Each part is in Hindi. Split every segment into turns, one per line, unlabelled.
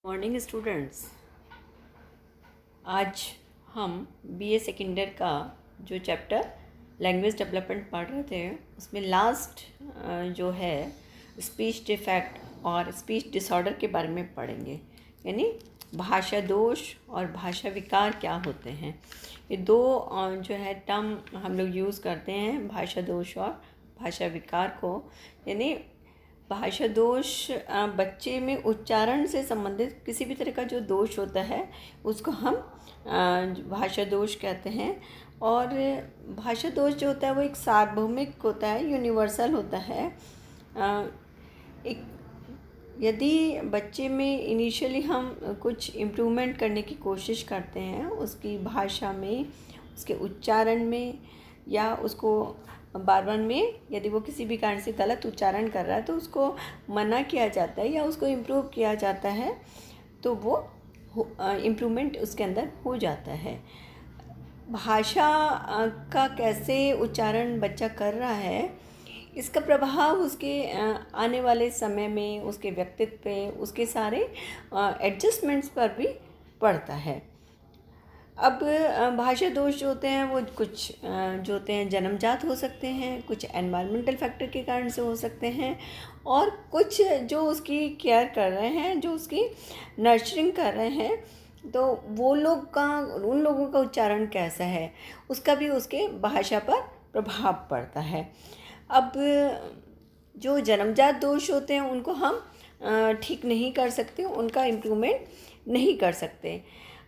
Morning students. आज हम बीए सेकेंड ईयर का जो चैप्टर लैंग्वेज डेवलपमेंट पढ़ रहे थे उसमें लास्ट जो है स्पीच डिफेक्ट और स्पीच डिसऑर्डर के बारे में पढ़ेंगे। यानी भाषा दोष और भाषा विकार क्या होते हैं। ये दो जो है टर्म हम लोग यूज़ करते हैं, भाषा दोष और भाषा विकार को। यानी भाषा दोष बच्चे में उच्चारण से संबंधित किसी भी तरह का जो दोष होता है उसको हम भाषा दोष कहते हैं। और भाषा दोष जो होता है वो एक सार्वभौमिक होता है, यूनिवर्सल होता है। एक यदि बच्चे में इनिशियली हम कुछ इम्प्रूवमेंट करने की कोशिश करते हैं उसकी भाषा में, उसके उच्चारण में, या उसको बार बार में यदि वो किसी भी कारण से गलत उच्चारण कर रहा है तो उसको मना किया जाता है या उसको इम्प्रूव किया जाता है, तो वो इम्प्रूवमेंट उसके अंदर हो जाता है। भाषा का कैसे उच्चारण बच्चा कर रहा है इसका प्रभाव उसके आने वाले समय में, उसके व्यक्तित्व पे, उसके सारे एडजस्टमेंट्स पर भी पड़ता है। अब भाषा दोष जो होते हैं वो कुछ जो होते हैं जन्मजात हो सकते हैं, कुछ एनवायरमेंटल फैक्टर के कारण से हो सकते हैं, और कुछ जो उसकी केयर कर रहे हैं, जो उसकी नर्चरिंग कर रहे हैं, तो वो लोग का, उन लोगों का उच्चारण कैसा है उसका भी उसके भाषा पर प्रभाव पड़ता है। अब जो जन्मजात दोष होते हैं उनको हम ठीक नहीं कर सकते, उनका इम्प्रूवमेंट नहीं कर सकते।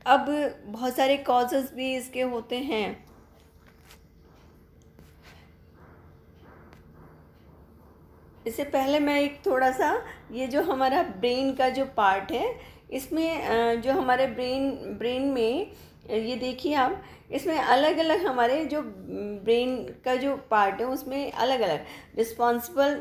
अब बहुत सारे कॉजेज़ भी इसके होते हैं। इससे पहले मैं एक थोड़ा सा ये जो हमारा ब्रेन का जो पार्ट है इसमें जो हमारे ब्रेन में ये देखिए आप, इसमें अलग अलग हमारे जो ब्रेन का जो पार्ट है उसमें अलग अलग रिस्पॉन्सिबल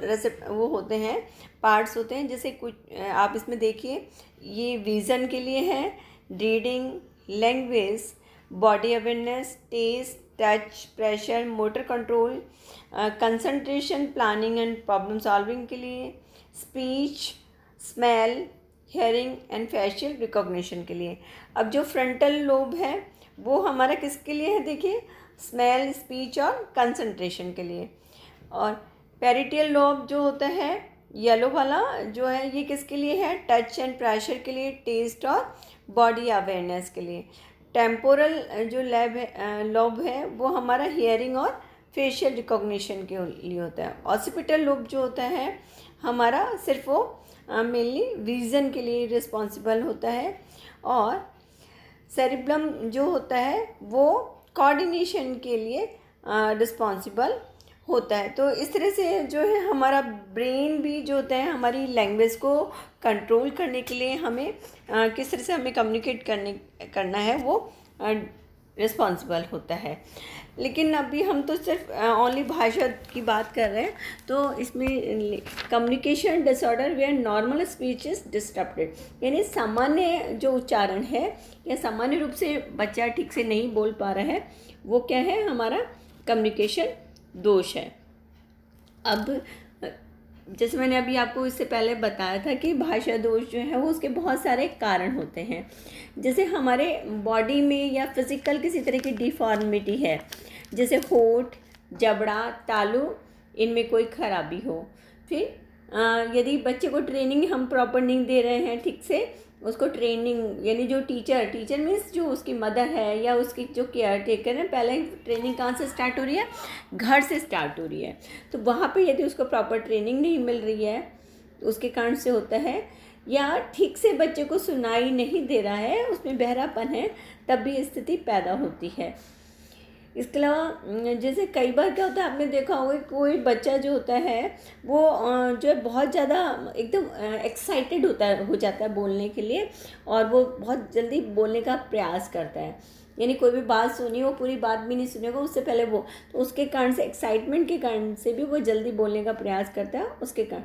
वो होते हैं, पार्ट्स होते हैं। जैसे कुछ आप इसमें देखिए, ये विज़न के लिए है, reading, language, body awareness, test, touch, pressure, motor control, concentration, planning and problem solving के लिए, speech, smell, hearing and facial recognition के लिए। अब जो फ्रंटल लोब है वो हमारा किसके लिए है, देखिए, स्मेल, स्पीच और कंसंट्रेशन के लिए। और पेरिटियल लोब जो होता है येलो वाला जो है ये किसके लिए है, टच एंड प्रेशर के लिए, टेस्ट और बॉडी अवेयरनेस के लिए। टेम्पोरल जो लोब है वो हमारा हियरिंग और फेशियल रिकॉग्निशन के लिए होता है। ऑसिपिटल लोब जो होता है हमारा सिर्फ वो मेनली विज़न के लिए रिस्पॉन्सिबल होता है। और सेरिब्रम जो होता है वो कोऑर्डिनेशन के लिए रिस्पॉन्सिबल होता है। तो इस तरह से जो है हमारा ब्रेन भी जो होता है हमारी लैंग्वेज को कंट्रोल करने के लिए हमें किस तरह से हमें कम्युनिकेट करना है वो रिस्पॉन्सिबल होता है। लेकिन अभी हम तो सिर्फ ओनली भाषा की बात कर रहे हैं, तो इसमें communication disorder where normal speech is disturbed, यानी सामान्य जो उच्चारण है या सामान्य रूप से बच्चा ठीक से नहीं बोल पा रहा है वो क्या है, हमारा कम्युनिकेशन दोष है। अब जैसे मैंने अभी आपको इससे पहले बताया था कि भाषा दोष जो है वो उसके बहुत सारे कारण होते हैं। जैसे हमारे बॉडी में या फिज़िकल किसी तरह की डिफॉर्मिटी है, जैसे होंठ, जबड़ा, तालू, इनमें कोई खराबी हो। फिर यदि बच्चे को ट्रेनिंग हम प्रॉपर नहीं दे रहे हैं ठीक से, उसको ट्रेनिंग यानी जो टीचर मीन्स जो उसकी मदर है या उसकी जो केयर टेकर है, पहले ट्रेनिंग कहाँ से स्टार्ट हो रही है, घर से स्टार्ट हो रही है। तो वहाँ पे यदि उसको प्रॉपर ट्रेनिंग नहीं मिल रही है तो उसके कारण से होता है, या ठीक से बच्चे को सुनाई नहीं दे रहा है, उसमें बहरापन है, तब भी स्थिति पैदा होती है। इसके अलावा जैसे कई बार क्या होता है, आपने देखा होगा कोई बच्चा जो होता है वो जो है बहुत ज़्यादा एकदम एक्साइटेड हो जाता है बोलने के लिए, और वो बहुत जल्दी बोलने का प्रयास करता है। यानी कोई भी बात सुनी, वो पूरी बात भी नहीं सुनेगा उससे पहले वो, तो उसके कारण से, एक्साइटमेंट के कारण से भी वो जल्दी बोलने का प्रयास करता है। उसके कारण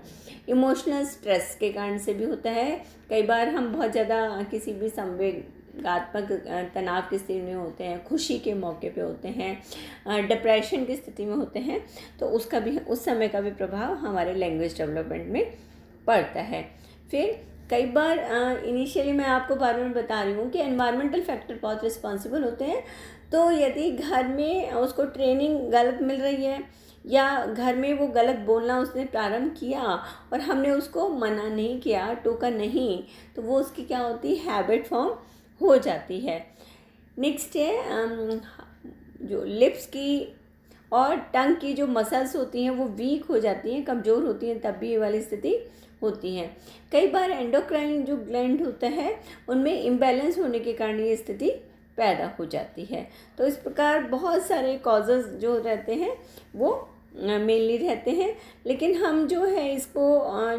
इमोशनल स्ट्रेस के कारण से भी होता है। कई बार हम बहुत ज़्यादा किसी भी संवेगात्मक तनाव की स्थिति में होते हैं, खुशी के मौके पे होते हैं, डिप्रेशन की स्थिति में होते हैं, तो उसका भी, उस समय का भी प्रभाव हमारे लैंग्वेज डेवलपमेंट में पड़ता है। फिर कई बार इनिशियली मैं आपको बार बार बता रही हूँ कि एनवायरमेंटल फैक्टर बहुत रिस्पॉन्सिबल होते हैं। तो यदि घर में उसको ट्रेनिंग गलत मिल रही है या घर में वो गलत बोलना उसने प्रारंभ किया और हमने उसको मना नहीं किया, टोका नहीं, तो वो उसकी क्या होती है, हैबिट फॉर्म हो जाती है। नेक्स्ट है जो लिप्स की और टंग की जो मसल्स होती हैं वो वीक हो जाती हैं, कमज़ोर होती हैं, तब भी ये वाली स्थिति होती है। कई बार एंडोक्राइन जो ग्लैंड होता है उनमें इम्बैलेंस होने के कारण ये स्थिति पैदा हो जाती है। तो इस प्रकार बहुत सारे कॉजेज़ जो रहते हैं वो मेनली रहते हैं। लेकिन हम जो है इसको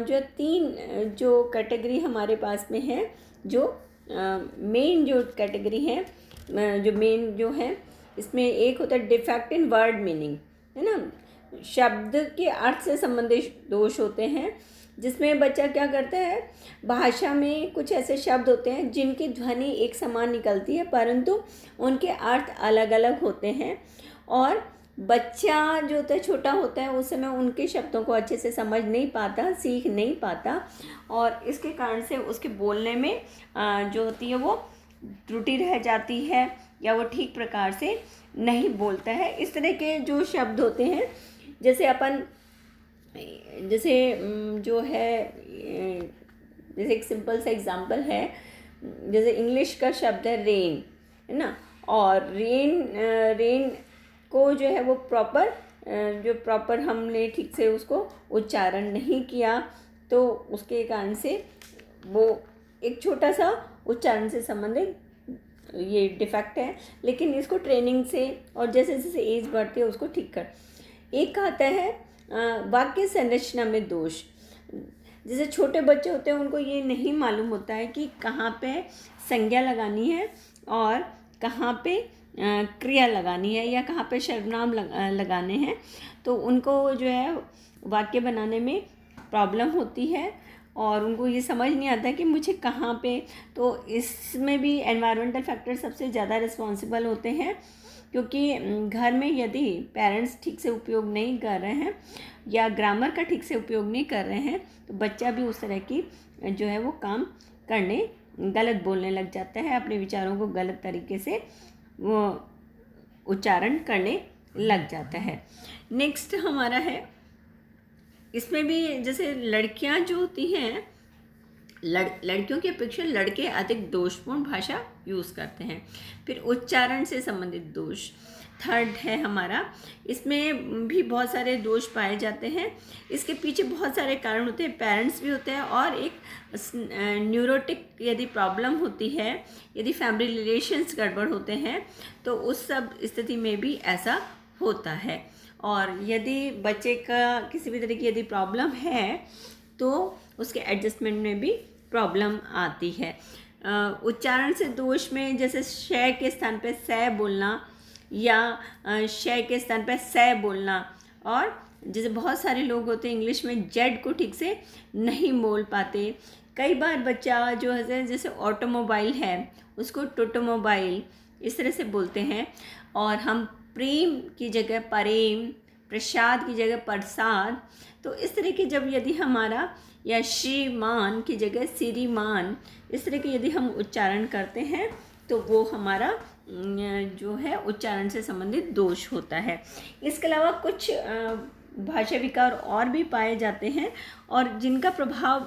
जो 3 जो कैटेगरी हमारे पास में है, जो मेन जो कैटेगरी है, जो मेन जो है, इसमें एक होता है डिफेक्ट इन वर्ड मीनिंग, है ना, शब्द के अर्थ से संबंधित दोष होते हैं, जिसमें बच्चा क्या करता है, भाषा में कुछ ऐसे शब्द होते हैं जिनकी ध्वनि एक समान निकलती है परंतु उनके अर्थ अलग अलग होते हैं, और बच्चा जो होता है छोटा होता है उस समय उनके शब्दों को अच्छे से समझ नहीं पाता, सीख नहीं पाता, और इसके कारण से उसके बोलने में जो होती है वो त्रुटि रह जाती है या वो ठीक प्रकार से नहीं बोलता है। इस तरह के जो शब्द होते हैं, जैसे अपन जैसे जो है, जैसे एक सिंपल सा एग्जांपल है, जैसे इंग्लिश का शब्द है रेन, है ना, और रेन को जो है वो प्रॉपर हमने ठीक से उसको उच्चारण नहीं किया, तो उसके कारण से वो एक छोटा सा उच्चारण से संबंधित ये डिफेक्ट है। लेकिन इसको ट्रेनिंग से और जैसे जैसे एज बढ़ती है उसको ठीक कर। एक आता है वाक्य संरचना में दोष। जैसे छोटे बच्चे होते हैं उनको ये नहीं मालूम होता है कि कहाँ पे संज्ञा लगानी है और कहाँ पे क्रिया लगानी है या कहाँ पे सर्वनाम लगाने हैं, तो उनको जो है वाक्य बनाने में प्रॉब्लम होती है और उनको ये समझ नहीं आता कि मुझे कहाँ पे। तो इसमें भी एनवायरमेंटल फैक्टर सबसे ज़्यादा रिस्पॉन्सिबल होते हैं, क्योंकि घर में यदि पेरेंट्स ठीक से उपयोग नहीं कर रहे हैं या ग्रामर का ठीक से उपयोग नहीं कर रहे हैं तो बच्चा भी उस तरह की जो है वो काम करने, गलत बोलने लग जाता है, अपने विचारों को गलत तरीके से वो उच्चारण करने लग जाता है। नेक्स्ट हमारा है, इसमें भी जैसे लड़कियां जो होती हैं, लड़कियों की अपेक्षा लड़के अधिक दोषपूर्ण भाषा यूज़ करते हैं। फिर उच्चारण से संबंधित दोष थर्ड है हमारा, इसमें भी बहुत सारे दोष पाए जाते हैं। इसके पीछे बहुत सारे कारण होते हैं, पेरेंट्स भी होते हैं, और एक न्यूरोटिक यदि प्रॉब्लम होती है, यदि फैमिली रिलेशंस गड़बड़ होते हैं तो उस सब स्थिति में भी ऐसा होता है। और यदि बच्चे का किसी भी तरह की यदि प्रॉब्लम है तो उसके एडजस्टमेंट में भी प्रॉब्लम आती है। उच्चारण से दोष में जैसे श के स्थान पे स बोलना या श के स्थान पे स बोलना, और जैसे बहुत सारे लोग होते हैं इंग्लिश में जेड को ठीक से नहीं बोल पाते। कई बार बच्चा जो है जैसे ऑटोमोबाइल है उसको टोटोमोबाइल इस तरह से बोलते हैं, और हम प्रेम की जगह परेम, प्रसाद की जगह प्रसाद, तो इस तरह की जब यदि हमारा, या श्रीमान की जगह श्रीमान, इस तरह की यदि हम उच्चारण करते हैं तो वो हमारा जो है उच्चारण से संबंधित दोष होता है। इसके अलावा कुछ भाषा विकार और भी पाए जाते हैं और जिनका प्रभाव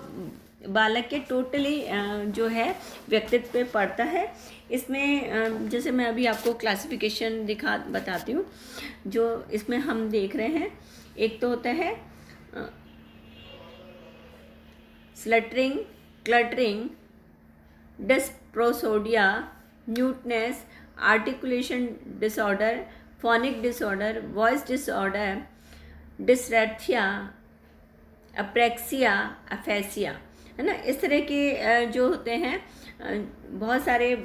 बालक के टोटली जो है व्यक्तित्व पे पड़ता है। इसमें जैसे मैं अभी आपको क्लासिफिकेशन बताती हूँ जो इसमें हम देख रहे हैं। एक तो होता है stuttering, cluttering, dysprosody, muteness, articulation disorder, phonic disorder, voice disorder, dysarthria, apraxia, aphasia, है ना। इस तरह के जो होते हैं बहुत सारे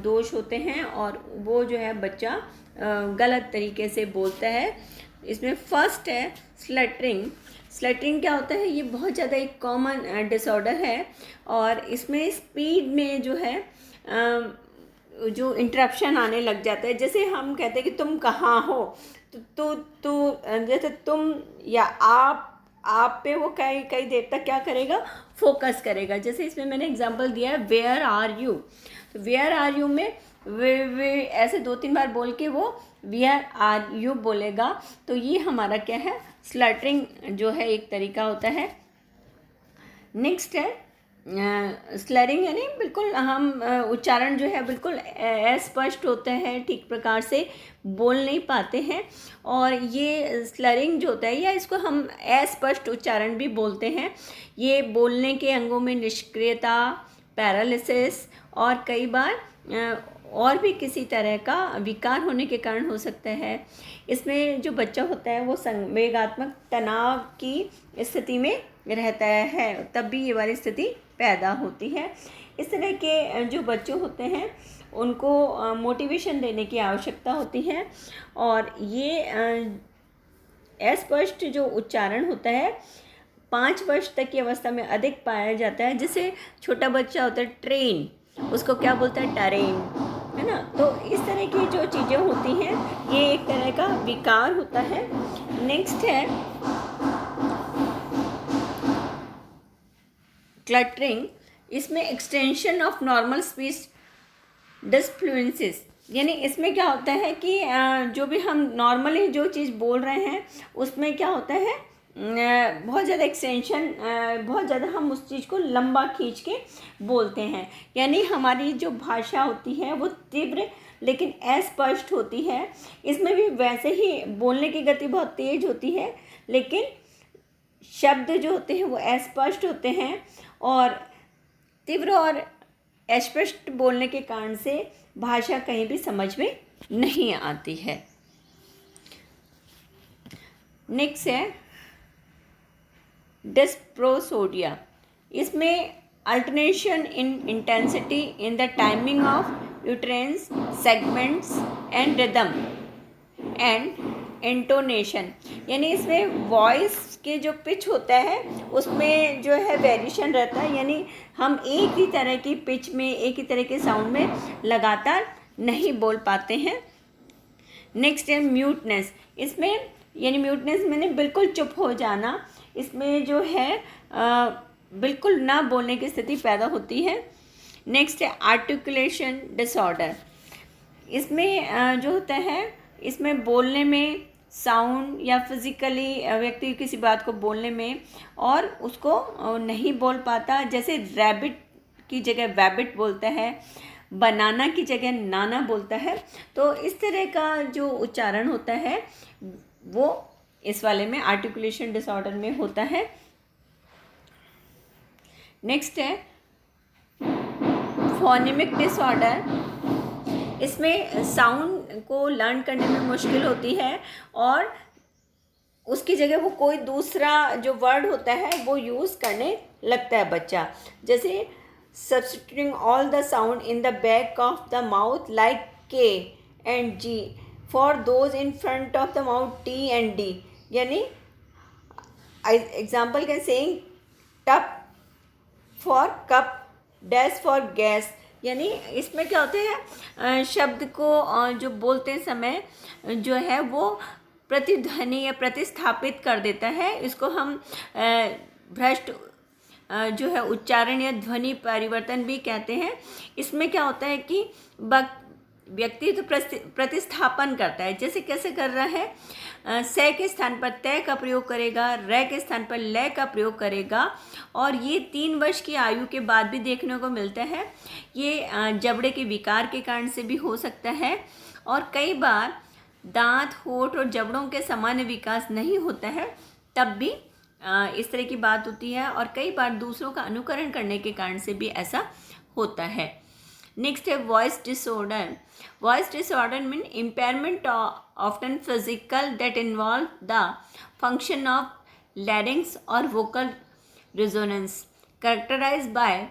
दोष होते हैं और वो जो है बच्चा गलत तरीके से बोलता है। इसमें फर्स्ट है स्लटरिंग। स्लटरिंग क्या होता है, ये बहुत ज़्यादा एक कॉमन डिसऑर्डर है और इसमें स्पीड में जो है जो इंटरप्शन आने लग जाता है। जैसे हम कहते हैं कि तुम कहाँ हो, तो जैसे तुम या आप आप पे वो कई कई देर तक क्या करेगा, फोकस करेगा। जैसे इसमें मैंने एग्जांपल दिया है वेयर आर यू, तो वेयर आर यू में वे ऐसे 2-3 बार बोल के वो वेयर आर यू बोलेगा। तो ये हमारा क्या है, स्लटरिंग जो है एक तरीका होता है। नेक्स्ट है स्लरिंग, यानी बिल्कुल हम उच्चारण जो है बिल्कुल अस्पष्ट होता है, ठीक प्रकार से बोल नहीं पाते हैं। और ये स्लरिंग जो होता है, या इसको हम अस्पष्ट उच्चारण भी बोलते हैं, ये बोलने के अंगों में निष्क्रियता, पैरालिसिस और कई बार और भी किसी तरह का विकार होने के कारण हो सकता है। इसमें जो बच्चा होता है वो संवेगात्मक तनाव की स्थिति में रहता है, तब भी ये वाली स्थिति पैदा होती है। इस तरह के जो बच्चे होते हैं उनको मोटिवेशन देने की आवश्यकता होती है। और ये अस्पष्ट जो उच्चारण होता है 5 वर्ष तक की अवस्था में अधिक पाया जाता है। जैसे छोटा बच्चा होता है ट्रेन, उसको क्या बोलता है, टरेन, है ना। तो इस तरह की जो चीज़ें होती हैं ये एक तरह का विकार होता है। नेक्स्ट है क्लटरिंग। इसमें एक्सटेंशन ऑफ नॉर्मल स्पीच डिसफ्लुएंसेस, यानी इसमें क्या होता है कि जो भी हम नॉर्मली जो चीज़ बोल रहे हैं उसमें क्या होता है, बहुत ज़्यादा एक्सटेंशन, बहुत ज़्यादा हम उस चीज़ को लंबा खींच के बोलते हैं। यानी हमारी जो भाषा होती है वो तीव्र लेकिन अस्पष्ट होती है। इसमें भी वैसे ही बोलने की गति बहुत तेज होती है, लेकिन शब्द जो होते हैं वो अस्पष्ट होते हैं। और तीव्र और अस्पष्ट बोलने के कारण से भाषा कहीं भी समझ में नहीं आती है। नेक्स्ट है डिस्प्रोसोडिया। इसमें alternation in intensity in the timing of utterance segments and rhythm and intonation, यानी इसमें वॉइस के जो पिच होता है उसमें जो है वेरिएशन रहता है, यानी हम एक ही तरह की पिच में, एक ही तरह के साउंड में लगातार नहीं बोल पाते हैं। नेक्स्ट है म्यूटनेस। इसमें यानी म्यूटनेस मैंने बिल्कुल चुप हो जाना, इसमें जो है बिल्कुल ना बोलने की स्थिति पैदा होती है। नेक्स्ट है आर्टिकुलेशन डिसऑर्डर। इसमें जो होता है, इसमें बोलने में साउंड या फिज़िकली व्यक्ति किसी बात को बोलने में और उसको नहीं बोल पाता, जैसे रैबिट की जगह वैबिट बोलता है, बनाना की जगह नाना बोलता है। तो इस तरह का जो उच्चारण होता है वो इस वाले में आर्टिकुलेशन डिसऑर्डर में होता है। नेक्स्ट है फोनेमिक डिसऑर्डर। इसमें साउंड को लर्न करने में मुश्किल होती है और उसकी जगह वो कोई दूसरा जो वर्ड होता है वो यूज़ करने लगता है बच्चा। जैसे substituting all the sound in the back of the mouth like k and g for those in front of the mouth t and d, यानी example can saying tup for cup, dash for gas. यानी इसमें क्या होते हैं, शब्द को जो बोलते समय जो है वो प्रतिध्वनि या प्रतिस्थापित कर देता है। इसको हम भ्रष्ट जो है उच्चारण या ध्वनि परिवर्तन भी कहते हैं। इसमें क्या होता है कि व्यक्ति तो प्रतिस्थापन करता है। जैसे कैसे कर रहा है, से के स्थान पर तय का प्रयोग करेगा, रे के स्थान पर लय का प्रयोग करेगा। और ये 3 वर्ष की आयु के बाद भी देखने को मिलता है। ये जबड़े के विकार के कारण से भी हो सकता है। और कई बार दांत, होंठ और जबड़ों के सामान्य विकास नहीं होता है, तब भी इस तरह की बात होती है। और कई बार दूसरों का अनुकरण करने के कारण से भी ऐसा होता है। नेक्स्ट है voice disorder. Voice disorder mean impairment often physical that involve the function of larynx और vocal resonance characterized by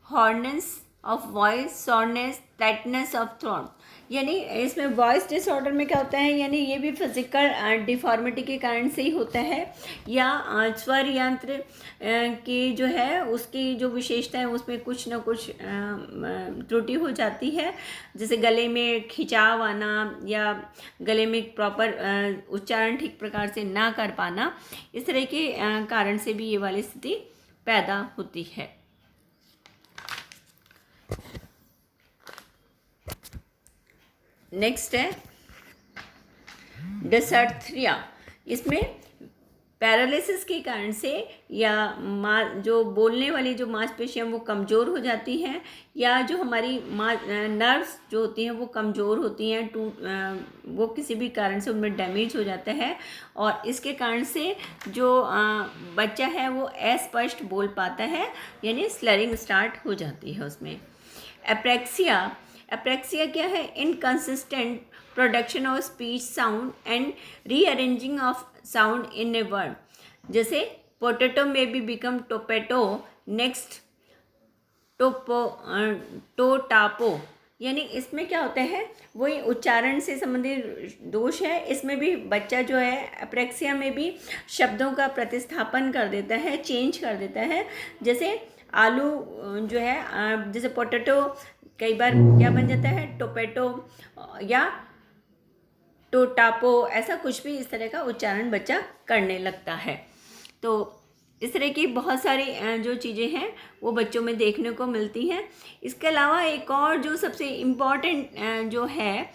hoarseness of voice, soreness, tightness of throat. यानी इसमें वॉइस डिसऑर्डर में क्या होता है, यानी ये भी फिजिकल डिफॉर्मिटी के कारण से ही होता है, या स्वर यंत्र की जो है उसकी जो विशेषता है उसमें कुछ ना कुछ त्रुटि हो जाती है, जैसे गले में खिंचाव आना या गले में प्रॉपर उच्चारण ठीक प्रकार से ना कर पाना, इस तरह के कारण से भी ये वाली स्थिति पैदा होती है। नेक्स्ट है डिसआर्थरिया। इसमें पैरालिसिस के कारण से या जो बोलने वाली जो मांसपेशियां वो कमज़ोर हो जाती हैं, या जो हमारी नर्व्स जो होती हैं वो कमज़ोर होती हैं, वो किसी भी कारण से उनमें डैमेज हो जाता है, और इसके कारण से जो बच्चा है वो अस्पष्ट बोल पाता है, यानी स्लरिंग स्टार्ट हो जाती है उसमें। एप्रेक्सिया क्या है, inconsistent production of speech sound and rearranging of sound in a word, जैसे पोटैटो में भी बिकम टोपेटो, नेक्स्ट टोटापो। यानी इसमें क्या होता है, वही उच्चारण से संबंधित दोष है। इसमें भी बच्चा जो है एप्रेक्सिया में भी शब्दों का प्रतिस्थापन कर देता है, चेंज कर देता है, जैसे आलू जो है, जैसे पोटैटो कई बार क्या बन जाता है टोपेटो या टोटापो, ऐसा कुछ भी इस तरह का उच्चारण बच्चा करने लगता है। तो इस तरह की बहुत सारी जो चीज़ें हैं वो बच्चों में देखने को मिलती हैं। इसके अलावा एक और जो सबसे इम्पॉर्टेंट जो है,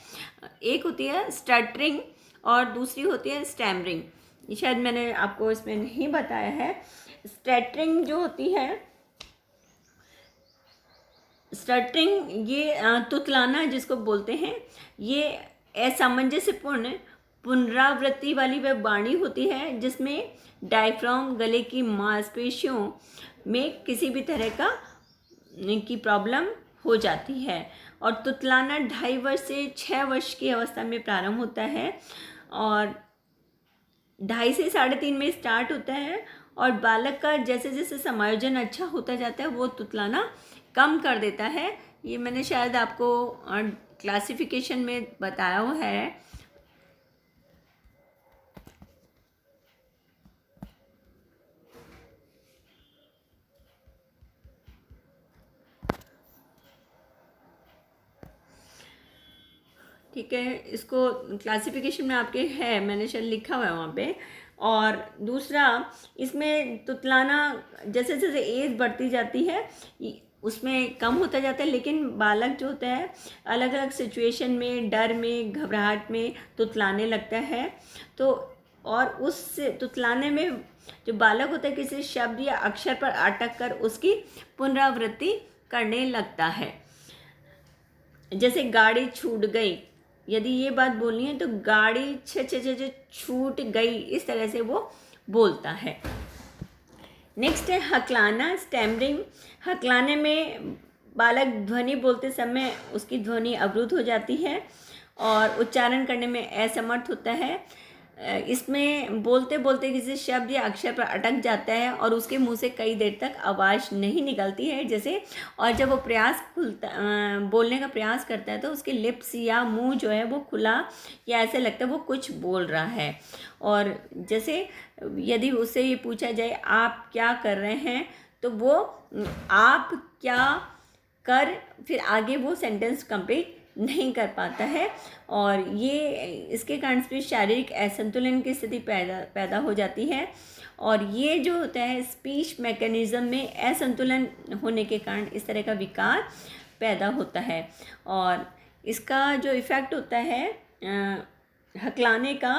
एक होती है स्टटरिंग और दूसरी होती है स्टैमरिंग। ये शायद मैंने आपको इसमें नहीं बताया है। स्टटरिंग जो होती है, स्टटरिंग ये तुतलाना जिसको बोलते हैं, ये असामंजस्यपूर्ण पुनरावृत्ति वाली वह वाणी होती है जिसमें डायफ्राम गले की मांसपेशियों में किसी भी तरह की प्रॉब्लम हो जाती है। और तुतलाना 2.5 वर्ष से 6 वर्ष की अवस्था में प्रारंभ होता है और 2.5 से 3.5 में स्टार्ट होता है, और बालक का जैसे जैसे समायोजन अच्छा होता जाता है वो तुतलाना कम कर देता है। ये मैंने शायद आपको क्लासिफिकेशन में बताया हुआ है। ठीक है, इसको क्लासिफिकेशन में आपके है, मैंने शायद लिखा हुआ है वहाँ पे। और दूसरा, इसमें तुतलाना जैसे जैसे एज बढ़ती जाती है उसमें कम होता जाता है, लेकिन बालक जो होता है अलग अलग सिचुएशन में, डर में, घबराहट में तुतलाने लगता है। तो और उस तुतलाने में जो बालक होता है किसी शब्द या अक्षर पर अटक कर उसकी पुनरावृत्ति करने लगता है। जैसे गाड़ी छूट गई, यदि ये बात बोलनी है तो गाड़ी छ छूट गई, इस तरह से वो बोलता है। नेक्स्ट है हकलाना, स्टैमरिंग। हकलाने में बालक ध्वनि बोलते समय उसकी ध्वनि अवरुद्ध हो जाती है और उच्चारण करने में असमर्थ होता है। इसमें बोलते बोलते किसी शब्द या अक्षर पर अटक जाता है और उसके मुंह से कई देर तक आवाज़ नहीं निकलती है, जैसे, और जब वो बोलने का प्रयास करता है तो उसके लिप्स या मुंह जो है वो खुला, या ऐसे लगता है वो कुछ बोल रहा है। और जैसे यदि उससे ये पूछा जाए आप क्या कर रहे हैं, तो वो आप क्या कर, फिर आगे वो सेंटेंस कंप्लीट नहीं कर पाता है। और ये इसके कारण से शारीरिक असंतुलन की स्थिति पैदा हो जाती है। और ये जो होता है स्पीच मैकेनिज्म में असंतुलन होने के कारण इस तरह का विकार पैदा होता है। और इसका जो इफ़ेक्ट होता है हकलाने का,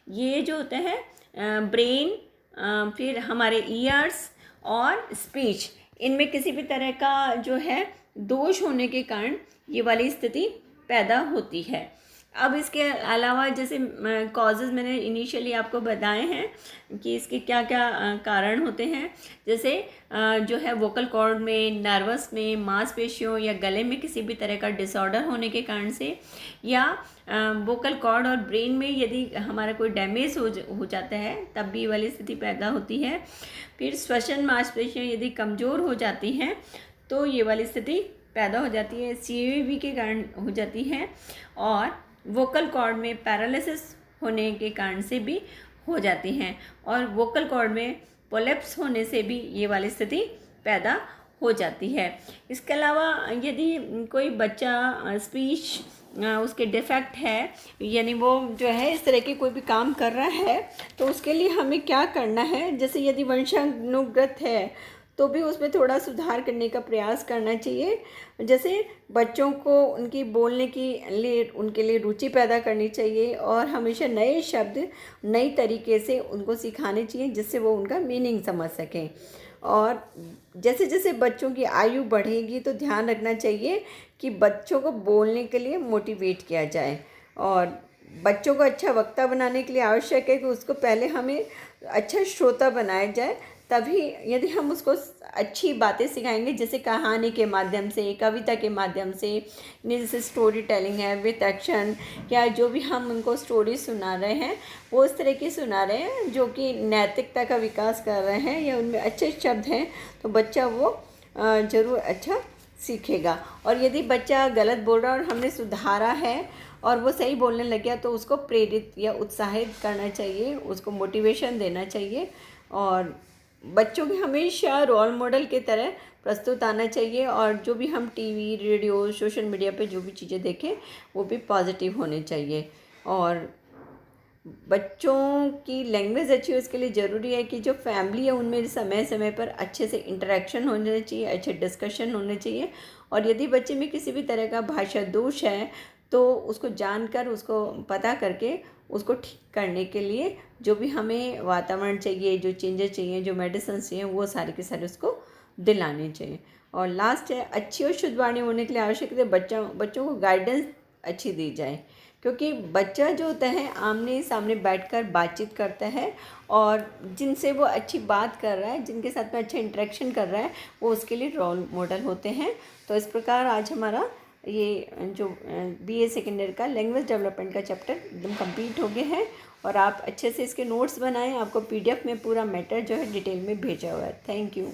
ये जो होता है ब्रेन, फिर हमारे ईयर्स और स्पीच, इनमें किसी भी तरह का जो है दोष होने के कारण ये वाली स्थिति पैदा होती है। अब इसके अलावा जैसे कॉजेज़ मैंने इनिशियली आपको बताए हैं कि इसके क्या क्या कारण होते हैं, जैसे जो है वोकल कॉर्ड में, नर्वस में, मांसपेशियों या गले में किसी भी तरह का डिसऑर्डर होने के कारण से, या वोकल कॉर्ड और ब्रेन में यदि हमारा कोई डैमेज हो जाता है तब भी वाली स्थिति पैदा होती है। फिर श्वसन मांसपेशियाँ यदि कमज़ोर हो जाती हैं तो ये वाली स्थिति पैदा हो जाती है, CVV के कारण हो जाती है, और वोकल कॉर्ड में पैरालिसिस होने के कारण से भी हो जाती हैं, और वोकल कॉर्ड में पोलिप्स होने से भी ये वाली स्थिति पैदा हो जाती है। इसके अलावा यदि कोई बच्चा स्पीच उसके डिफेक्ट है, यानी वो जो है इस तरह की कोई भी काम कर रहा है, तो उसके लिए हमें क्या करना है, जैसे यदि वंशानुगत है तो भी उसमें थोड़ा सुधार करने का प्रयास करना चाहिए। जैसे बच्चों को उनकी बोलने की लिए उनके लिए रुचि पैदा करनी चाहिए, और हमेशा नए शब्द नई तरीके से उनको सिखाने चाहिए, जिससे वो उनका मीनिंग समझ सकें। और जैसे जैसे बच्चों की आयु बढ़ेगी तो ध्यान रखना चाहिए कि बच्चों को बोलने के लिए मोटिवेट किया जाए, और बच्चों को अच्छा वक्ता बनाने के लिए आवश्यक है कि उसको पहले हमें अच्छा श्रोता बनाया जाए। तभी यदि हम उसको अच्छी बातें सिखाएंगे, जैसे कहानी के माध्यम से, कविता के माध्यम से, जैसे स्टोरी टेलिंग है विथ एक्शन, या जो भी हम उनको स्टोरी सुना रहे हैं वो इस तरह की सुना रहे हैं जो कि नैतिकता का विकास कर रहे हैं, या उनमें अच्छे शब्द हैं, तो बच्चा वो ज़रूर अच्छा सीखेगा। और यदि बच्चा गलत बोल रहा है और हमने सुधारा है और वो सही बोलने लग गया, तो उसको प्रेरित या उत्साहित करना चाहिए, उसको मोटिवेशन देना चाहिए, और बच्चों के हमेशा रोल मॉडल की तरह प्रस्तुत आना चाहिए। और जो भी हम टीवी, रेडियो, सोशल मीडिया पे जो भी चीज़ें देखें वो भी पॉजिटिव होने चाहिए। और बच्चों की लैंग्वेज अच्छी हो, इसके लिए ज़रूरी है कि जो फैमिली है उनमें समय समय पर अच्छे से इंटरेक्शन होने चाहिए, अच्छे डिस्कशन होने चाहिए। और यदि बच्चे में किसी भी तरह का भाषा दोष है तो उसको जानकर, उसको पता करके उसको ठीक करने के लिए जो भी हमें वातावरण चाहिए, जो चेंजेस चाहिए, जो मेडिसिन चाहिए, वो सारे के सारे उसको दिलाने चाहिए। और लास्ट है, अच्छी और शुद्ध वाणी होने के लिए आवश्यक है बच्चों को गाइडेंस अच्छी दी जाए, क्योंकि बच्चा जो होता है आमने सामने बैठकर बातचीत करता है, और जिनसे वो अच्छी बात कर रहा है, जिनके साथ में अच्छा इंटरेक्शन कर रहा है, वो उसके लिए रोल मॉडल होते हैं। तो इस प्रकार आज हमारा ये जो BA सेकेंड ईयर का लैंग्वेज डेवलपमेंट का चैप्टर एकदम कंप्लीट हो गया है, और आप अच्छे से इसके नोट्स बनाएं। आपको PDF में पूरा मैटर जो है डिटेल में भेजा हुआ है। Thank you.